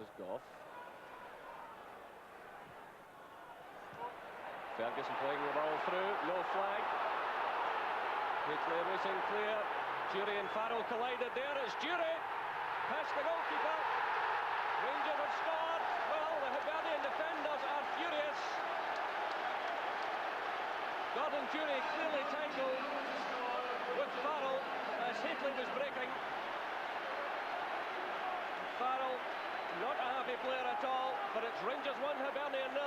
is Goff. Ferguson playing the ball through, no flag. Hitley racing clear. Jury and Farrell collided there. It's Jury past the goalkeeper. Rangers have scored. Well, the Hibernian defenders are furious. Gordon Jury clearly tangled with Farrell as Hitley was breaking. Farrell, not a happy player at all, but it's Rangers 1, Hibernian 0.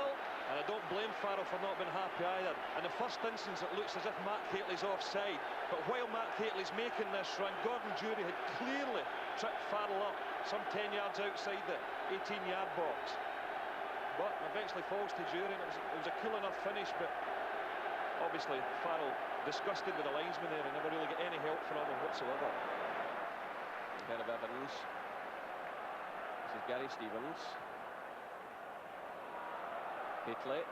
And I don't blame Farrell for not being happy either. In the first instance, it looks as if Mark Hateley's offside. But while Mark Hateley's making this run, Gordon Jury had clearly tripped Farrell up some 10 yards outside the 18-yard box. But eventually falls to Jury, and it was a cool enough finish, but obviously Farrell disgusted with the linesman there and never really got any help from him whatsoever. Ahead of Evans. This is Gary Stevens. Hitley.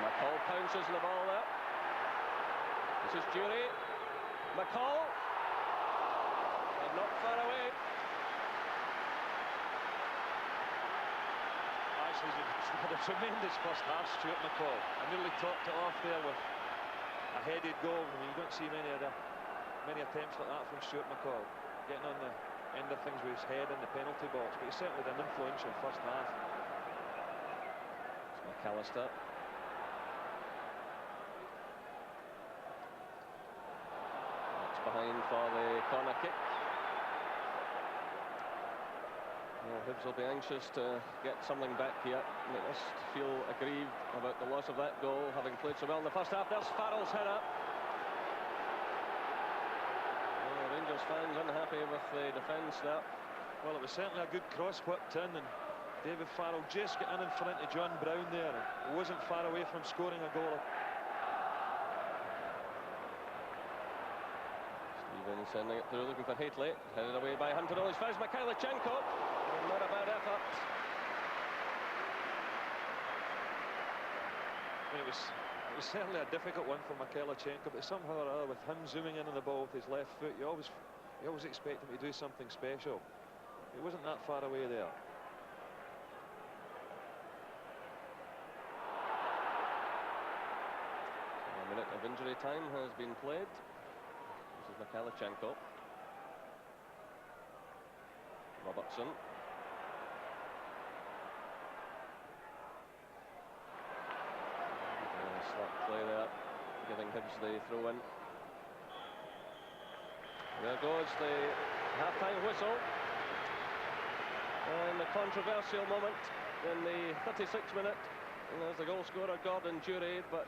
McCall pounces on the ball there. This is Jury. McCall. And not far away. Actually, he's had a tremendous first half, Stuart McCall. I nearly topped it off there with a headed goal. I mean, you don't see many attempts like that from Stuart McCall, getting on the end of things with his head in the penalty box, but he certainly had an influential first half. It's McAllister. That's behind for the corner kick. Well, Hibs will be anxious to get something back here. They must feel aggrieved about the loss of that goal, having played so well in the first half. There's Farrell's header. Rangers fans unhappy with the defence there. Well, it was certainly a good cross whipped in, and David Farrell just got in front of John Brown there. It wasn't far away from scoring a goal. Stevens sending it through, looking for Hitley. Headed away by Hunter. He's found Mikhailichenko. Not a bad effort. I mean, it was certainly a difficult one for Mikhailichenko, but somehow or other, with him zooming in on the ball with his left foot, you always expect him to do something special. He wasn't that far away there. A minute of injury time has been played. This is Mikhailichenko. Robertson. Slap play there, giving Hibs the throw in. There goes the half-time whistle. And the controversial moment in the 36th minute. And there's the goal scorer, Gordon Jury, but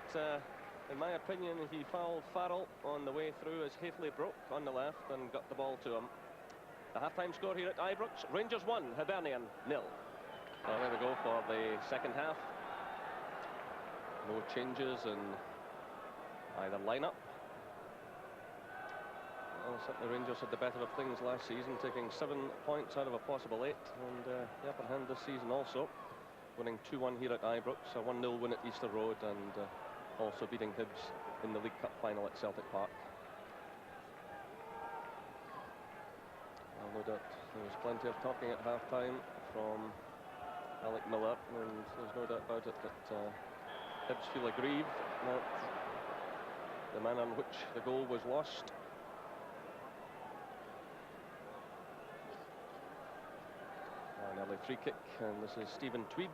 in my opinion, he fouled Farrell on the way through as Hitley broke on the left and got the ball to him. The half-time score here at Ibrox, Rangers 1, Hibernian 0. Well, there we go for the second half. No changes in either lineup. Well, certainly Rangers had the better of things last season, taking 7 points out of a possible 8, and the upper hand this season also, winning 2-1 here at Ibrox, a 1-0 win at Easter Road, and also beating Hibs in the League Cup final at Celtic Park. Well, no doubt there was plenty of talking at half-time from Alec Miller, and there's no doubt about it that Hibs feel aggrieved that the manner in which the goal was lost. An early free kick, and this is Stephen Tweed.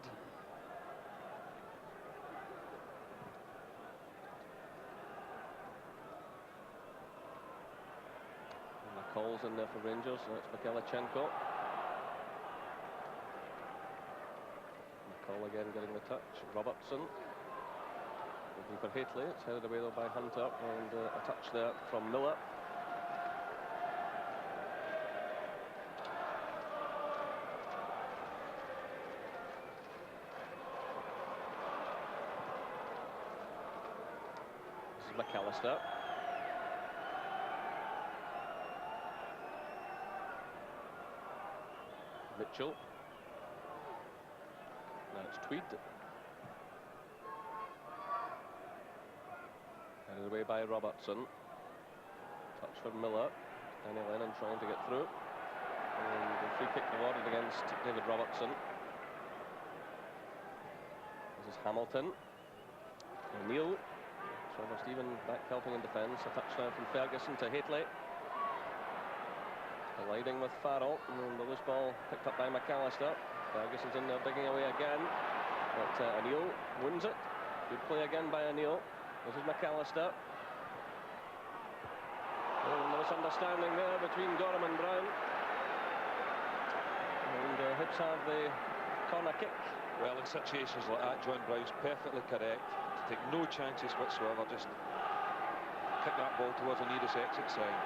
And the calls in there for Rangers, so it's Mikhailichenko. McCall again getting the touch. Robertson. Looking for Hitley. It's headed away though by Hunter, and a touch there from Miller. This is McAllister. Mitchell. Now it's Tweed. Headed away by Robertson. Touch for Miller. Danny Lennon trying to get through. And the free kick awarded against David Robertson. This is Hamilton. O'Neill. Trevor Stephen back helping in defence. A touch now from Ferguson to Hateley. Colliding with Farrell. And the loose ball picked up by McAllister. Ferguson's in there digging away again. But O'Neill wins it. Good play again by O'Neill. This is McAllister. And misunderstanding there between Gorham and Brown. And Hibs have the corner kick. Well, in situations like that, John Brown's perfectly correct to take no chances whatsoever. Just kick that ball towards the nearest exit sign.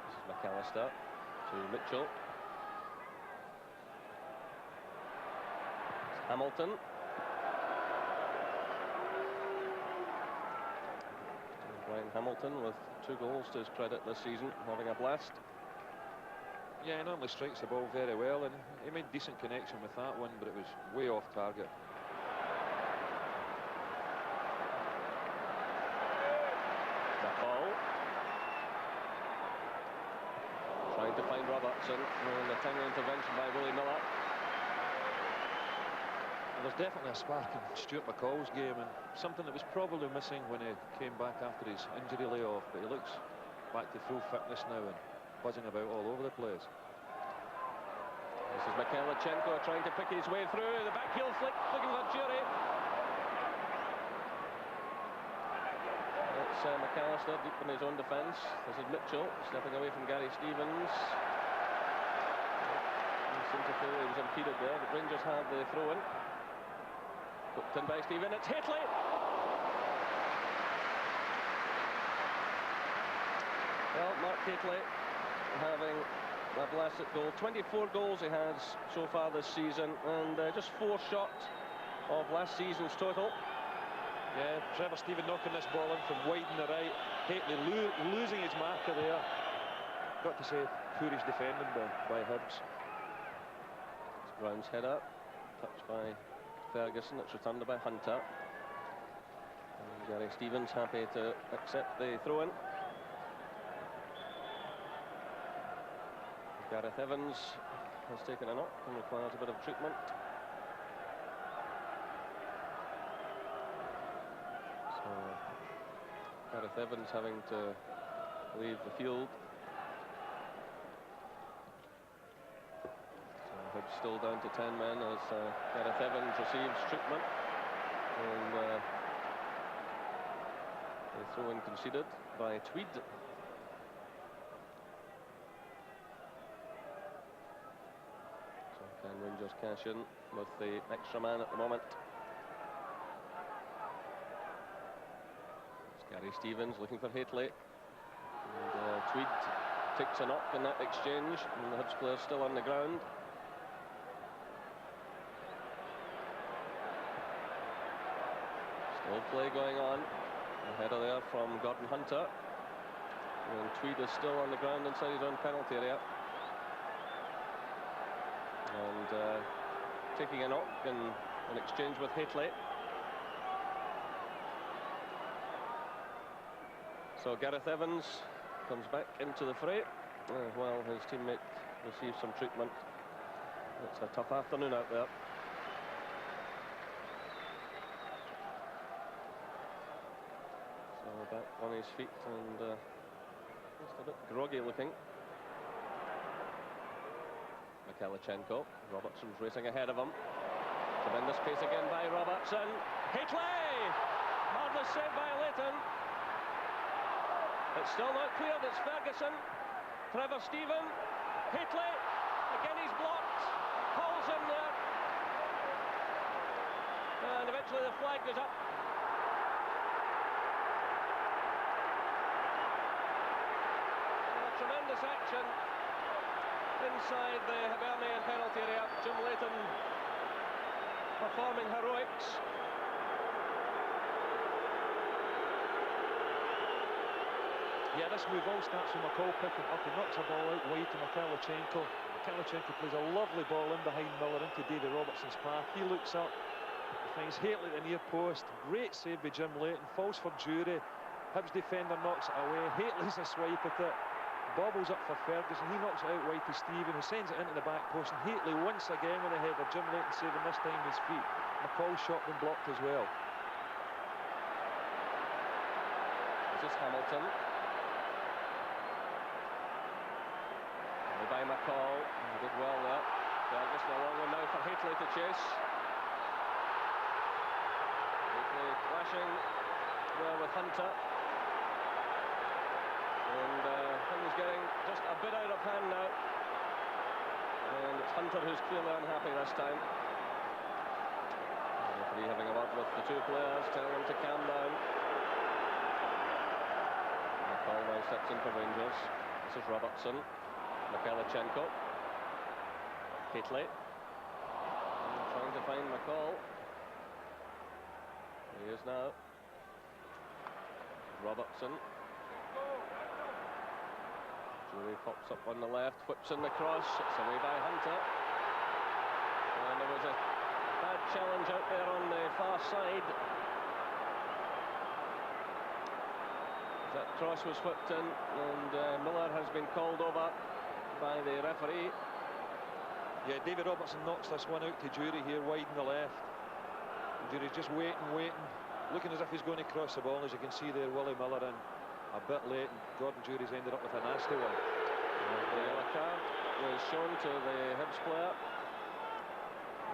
This is McAllister to Mitchell. It's Hamilton. Brian Hamilton with 2 goals to his credit this season, having a blast. Yeah, he normally strikes the ball very well, and he made decent connection with that one, but it was way off target. The ball. Trying to find Robertson, and a timely intervention by Willie Miller. There's definitely a spark in Stuart McCall's game, and something that was probably missing when he came back after his injury layoff, but he looks back to full fitness now and buzzing about all over the place. This is Mikhailchenko trying to pick his way through. The back heel flick, looking for Jury. It's McAllister deep in his own defence. This is Mitchell stepping away from Gary Stevens. He seemed to feel he was impeded there, but Rangers have the throw-in. Hooked in by Stephen, it's Hateley! Well, Mark Hateley having a blasted goal. 24 goals he has so far this season, and just 4 short of last season's total. Yeah, Trevor Stephen knocking this ball in from wide in the right. Hateley losing his marker there. Got to say, foolish defending by Hibs. It's Brown's header, touched by Ferguson. It's returned by Hunter. And Gary Stevens happy to accept the throw-in. Gareth Evans has taken a knock and requires a bit of treatment. So Gareth Evans having to leave the field. So Hibs still down to 10 men as Gareth Evans receives treatment. And the throw-in conceded by Tweed. Can Rangers cash in with the extra man at the moment? It's Gary Stevens looking for Hateley. And Tweed takes a knock in that exchange, and the Hibs player's still on the ground. Still play going on. A header there from Gordon Hunter. And Tweed is still on the ground inside his own penalty area. And taking a knock in an exchange with Hateley. So Gareth Evans comes back into the fray while his teammate receives some treatment. It's a tough afternoon out there. So back on his feet and just a bit groggy looking. Mikhailchenko. Robertson's racing ahead of him. Tremendous pace again by Robertson. Hateley! Marvellous save by Leighton. It's still not clear. It's Ferguson. Trevor Stephen. Hateley. Again he's blocked. Paul's in there. And eventually the flag goes up. Tremendous action inside the Hibernian penalty area. Jim Leighton performing heroics. Yeah, this move all starts from McCall picking up. He knocks the ball out wide to Mikhailchenko. Mikhailchenko plays a lovely ball in behind Miller into David Robertson's path. He looks up, finds Hateley at the near post. Great save by Jim Leighton. Falls for Jury. Hibs defender knocks it away. Hateley's a swipe at it. Bobbles up for Ferguson. He knocks it out wide to Stephen, who sends it into the back post. And Hateley once again with a header. Jim Leighton saving this time his feet. McCall's shot been blocked as well. This is Hamilton. By McCall. He did well there. Ferguson a long one now for Hateley to chase. Hateley clashing there with Hunter. And things getting just a bit out of hand now. And it's Hunter who's clearly unhappy this time. The referee having a word with the two players, telling them to calm down. McCall now steps in for Rangers. This is Robertson. Mikhailchenko. Hateley. Trying to find McCall. He is now. Robertson. Jury pops up on the left, whips in the cross. It's away by Hunter. And there was a bad challenge out there on the far side. That cross was whipped in, and Miller has been called over by the referee. Yeah, David Robertson knocks this one out to Jury here, wide on the left. And Jury's just waiting, looking as if he's going to cross the ball. As you can see there, Willie Miller in a bit late, and Gordon Jury's ended up with a nasty one. The yellow card was shown to the Hibs player.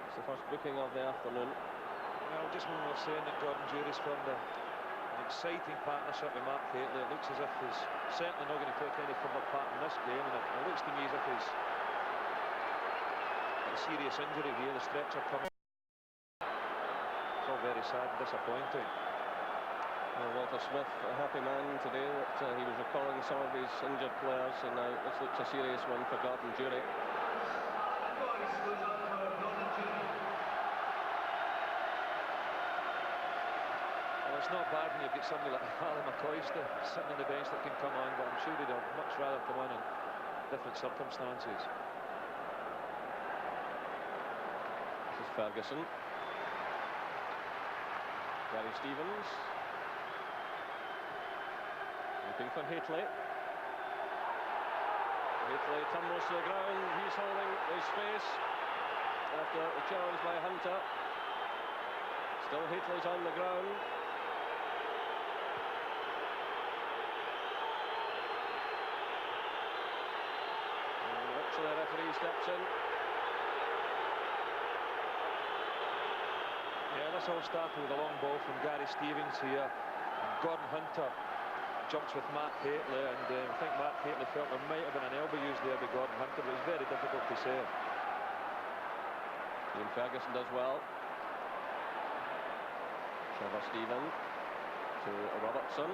It's the first booking of the afternoon. Well, just when we were saying that Gordon Jury's formed an exciting partnership with Mark Hateley, it looks as if he's certainly not going to take any further part in this game, and it looks to me as if he's got a serious injury here. The stretcher coming. It's all very sad and disappointing. Well, Walter Smith, a happy man today that he was recalling some of his injured players, and now this looks a serious one for Gordon Jury. Well, it's not bad when you've got somebody like Ali McCoyster sitting on the bench that can come on, but I'm sure he'd much rather come on in different circumstances. This is Ferguson. Gary Stevens. Looking for Hateley. Hateley tumbles to the ground. He's holding his space after the challenge by Hunter. Still Hateley's on the ground. And the referee steps in. Yeah, this all started with a long ball from Gary Stevens here. And Gordon Hunter jumps with Mark Hateley, and I think Mark Hateley felt there might have been an elbow used there by Gordon Hunter, but it's very difficult to say. Ian Ferguson does well. Trevor Stephen to Robertson.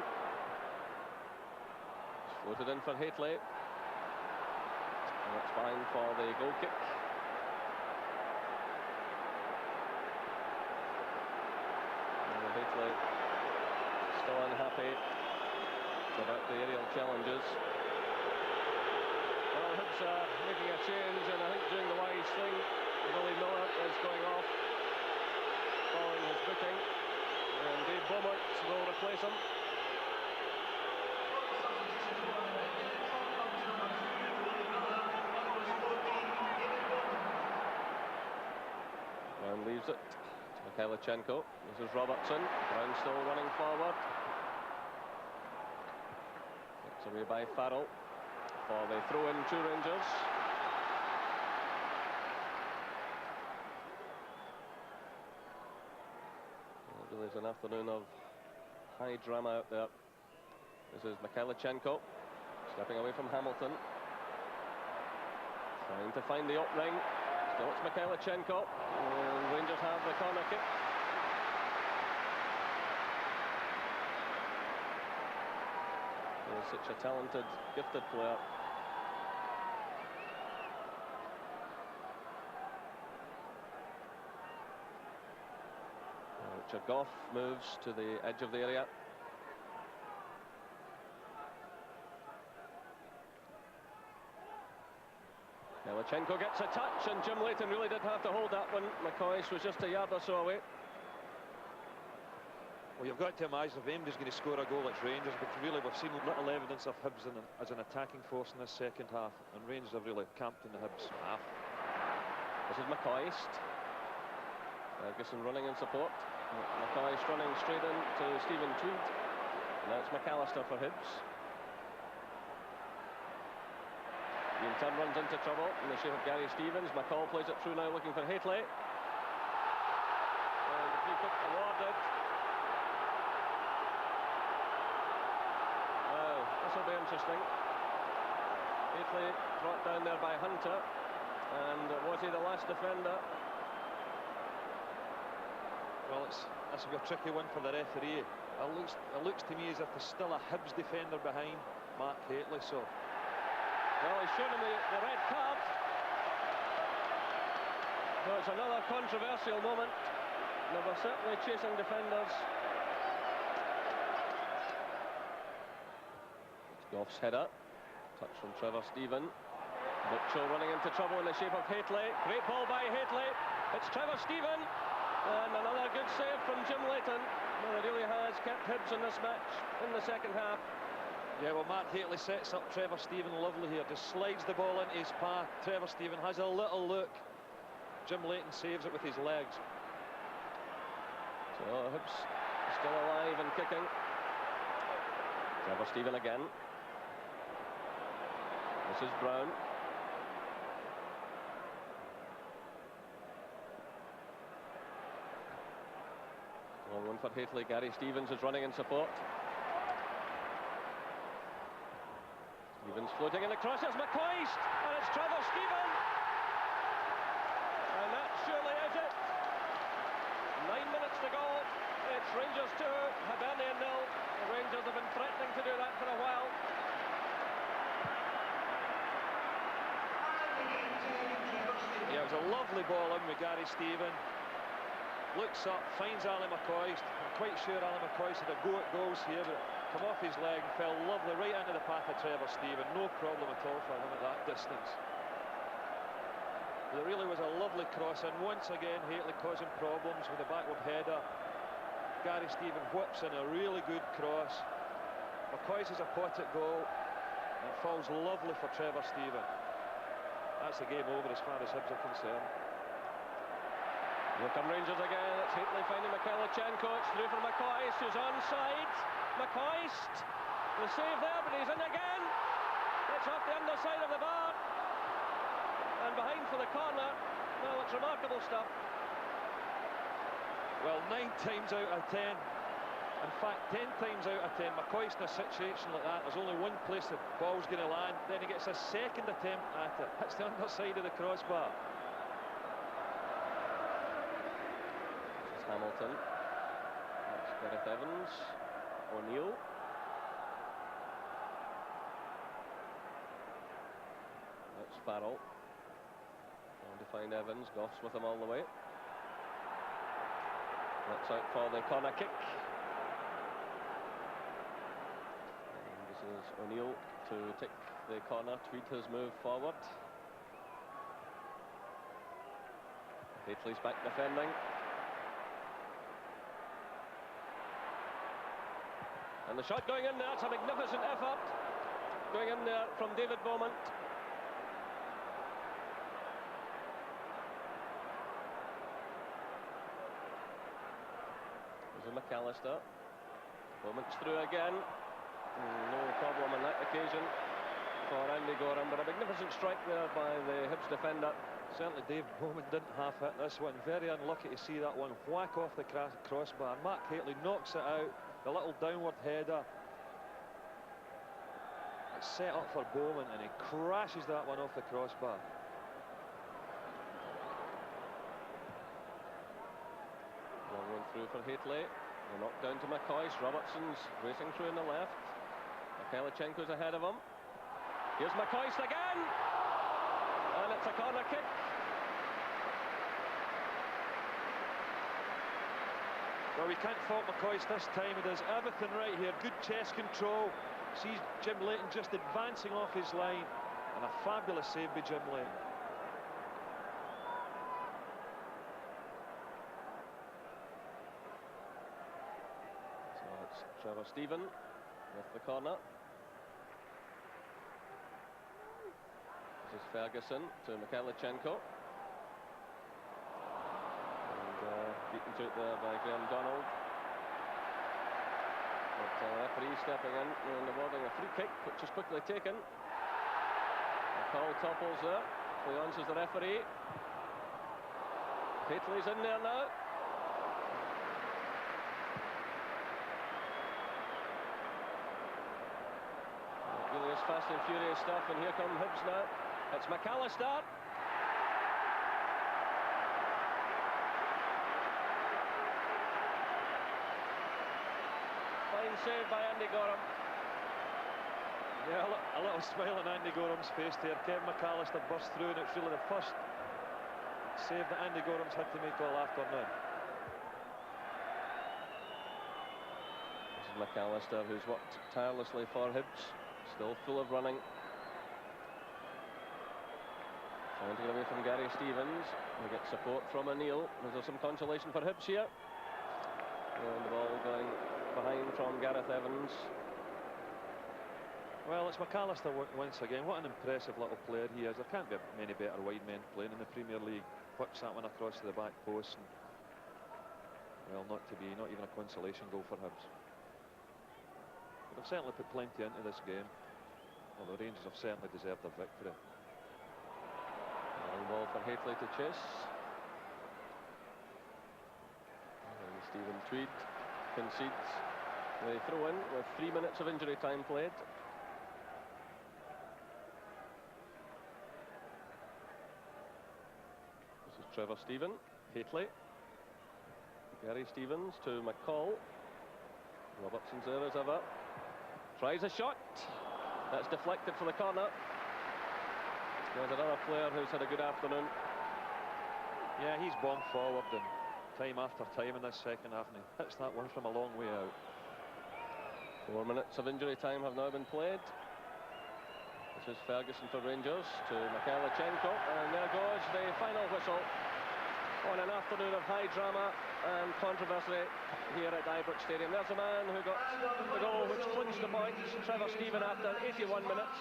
It's floated in for Hateley. And it's fine for the goal kick. And Hateley still unhappy about the aerial challenges. Well, Hibs are making a change, and I think doing the wise thing. Willie Miller is going off following his booking, and Dave Beaumont will replace him. And leaves it to Mikhailchenko. This is Robertson. Brown still running forward. It's away by Farrell for the throw-in to Rangers. Well, it really is an afternoon of high drama out there. This is Mikhailchenko stepping away from Hamilton, trying to find the opening. Still it's Mikhailchenko, and Rangers have the corner kick. He's such a talented, gifted player. Richard Goff moves to the edge of the area. Mikhailchenko gets a touch, and Jim Leighton really did have to hold that one. McCoy was just a yard or so away. Well, you've got to imagine if anybody's going to score a goal, it's Rangers, because really we've seen little evidence of Hibs as an attacking force in this second half, and Rangers have really camped in the Hibs half. This is McCoist. Ferguson running in support. McCoist running straight in to Stephen Tweed. And that's McAllister for Hibs. Ian Turn runs into trouble in the shape of Gary Stevens. McCall plays it through now, looking for Hateley. And the free kick awarded. Wow, this will be interesting. Hateley brought down there by Hunter. And was he the last defender? Well, this will be a tricky one for the referee. It looks to me as if there's still a Hibs defender behind Mark Hateley, so... Well, he's shown him the red card. So it's another controversial moment. They were certainly chasing defenders. It's Goff's header. Touch from Trevor Stephen. Mitchell running into trouble in the shape of Hateley. Great ball by Hateley. It's Trevor Stephen. And another good save from Jim Leighton. Well, it really has kept Hibs in this match in the second half. Yeah, well, Mark Hateley sets up Trevor Stephen lovely here. Just slides the ball into his path. Trevor Stephen has a little look. Jim Leighton saves it with his legs. So Hibs still alive and kicking. Trevor Stephen again. This is Brown. Long one for Hateley. Gary Stevens is running in support. Stevens floating in the crosses. McCoist, and it's Trevor Stephen. And that surely is it. 9 minutes to go. It's Rangers 2, Hibernian 0. The Rangers have been threatening to do that for a while. Yeah, it was a lovely ball in with Gary Stephen. Looks up, finds Ali McCoist. I'm quite sure Ali McCoist had a go at goals here, but come off his leg and fell lovely right into the path of Trevor Stephen. No problem at all for him at that distance. But it really was a lovely cross, and once again Hateley causing problems with the backward header. Gary Stephen whips in a really good cross. McCoist is a pot at goal, and it falls lovely for Trevor Stephen. That's the game over as far as Hibs are concerned. Here come Rangers again. It's Hateley finding Mikhailichenko. It's through for McCoist, who's onside. McCoist, the save there, but he's in again. It's off the underside of the bar. And behind for the corner. Well, it's remarkable stuff. Well, 9 times out of 10, in fact 10 times out of 10, McCoist in a situation like that, there's only one place the ball's going to land. Then he gets a second attempt at it. Hits the underside of the crossbar. Hamilton. That's Gareth Evans. O'Neill. That's Farrell. Trying to find Evans. Goff's with him all the way. That's out for the corner kick. And this is O'Neill to take the corner. Tweed has moved forward. Hateley's back defending. And the shot going in there, it's a magnificent effort going in there from David Beaumont. There's a McAllister. Beaumont's through again. No problem on that occasion for Andy Gorham, but a magnificent strike there by the Hibs defender. Certainly Dave Beaumont didn't half hit this one. Very unlucky to see that one whack off the crossbar. Mark Hateley knocks it out. The little downward header. It's set up for Bowman, and he crashes that one off the crossbar. Long one through for Hateley. The knock down to McCoist. Robertson's racing through in the left. Mikhailichenko's ahead of him. Here's McCoist again. And it's a corner kick. Well, we can't fault McCoist this time. He does everything right here. Good chest control. Sees Jim Leighton just advancing off his line. And a fabulous save by Jim Leighton. Trevor Stephen with the corner. This is Ferguson to Mikhailichenko. And beaten to it there by Graham Donald. But referee stepping in and awarding a free kick, which is quickly taken. McCall topples there. Cleons is the referee. Hateley's in there now. It really is fast and furious stuff, and here come Hibs now. It's McAllister. Fine save by Andy Gorham. Yeah, a little smile on Andy Gorham's face there. Kevin McAllister burst through, and it's really the first save that Andy Gorham's had to make all afternoon. This is McAllister, who's worked tirelessly for Hibs. Still full of running. Trying to get away from Gary Stevens. We get support from O'Neill. Is there some consolation for Hibs here? And the ball going behind from Gareth Evans. Well, it's McAllister once again. What an impressive little player he is. There can't be many better wide men playing in the Premier League. Whips that one across to the back post. And, well, not even a consolation goal for Hibs. But they've certainly put plenty into this game. Well, the Rangers have certainly deserved their victory. Long ball for Hateley to chase. And Stephen Tweed concedes the throw-in with 3 minutes of injury time played. This is Trevor Stephen. Hateley. Gary Stevens to McCall. Robertson's there as ever. Tries a shot. That's deflected for the corner. There's another player who's had a good afternoon. Yeah, he's bombed forward and time after time in this second half, and he hits that one from a long way out. 4 minutes of injury time have now been played. This is Ferguson for Rangers to Mikhailichenko, and there goes the final whistle on an afternoon of high drama and controversy here at Ibrox Stadium. There's a man who got the goal which clinched the points, Trevor Stephen, after 81 minutes.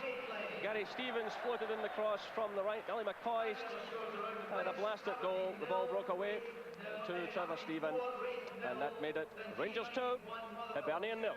Gary Stevens floated in the cross from the right. Ellie McCoy had a blasted goal. The ball broke away to Trevor Stephen, and that made it Rangers 2, Hibernian 0.